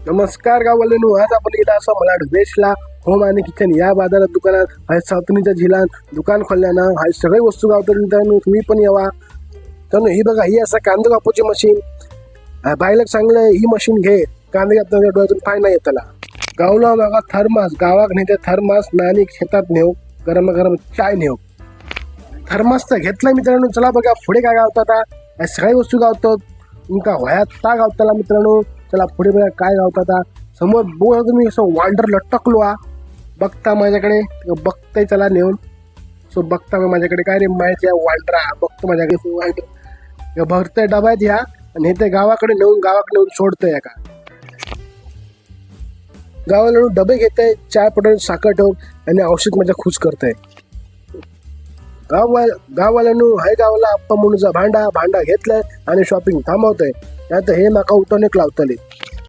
नमस्कार गाववाल्यांनो, आज आपण इथं असं मला वेशला होम आणि किचन या बाजारात दुकानात हाय सावतणीच्या झिलान दुकान खोलल्यानं हाय सगळे वस्तू गावतात मित्रांनो. तुम्ही पण यावा. तर ही बघा, ही असं कांदे कापूची मशीन बायला चांगलं ही मशीन घे. कांदे कापताना डोळ्यातून पाय नाही येत त्याला. गावला बघा थर्मास, गावाक नेते थर्मास नाणी शेतात नेऊ, गरम गरम चाय नेऊ. थर्मासचा घेतलाय मित्रांनो. चला बघा पुढे काय गावतात. सगळ्या वस्तू गावतात ఇంకా वयात गावताला मित्रांनो. चला पुढे बघा काय गावतात. समोर बघा तुम्ही असं वांडर लटकलो बघता माझ्याकडे, बघताय चला नेऊन. सो बघता मग माझ्याकडे काय रे माहिती आहे वांडरा बघतो माझ्याकडे वांडर भरतंय डब्यात ह्या आणि हे ते गावाकडे नेऊन सोडतंय का. गावाला डबे घेतय, चाय पटवून साखर ठेवून आणि औषध माझ्या खुश करतंय. गाववाल्यानं हाय गावाला आप्पा म्हणूचा भांडा घेतलाय आणि शॉपिंग थांबवतंय. आता हे माका उठवणे लावतले.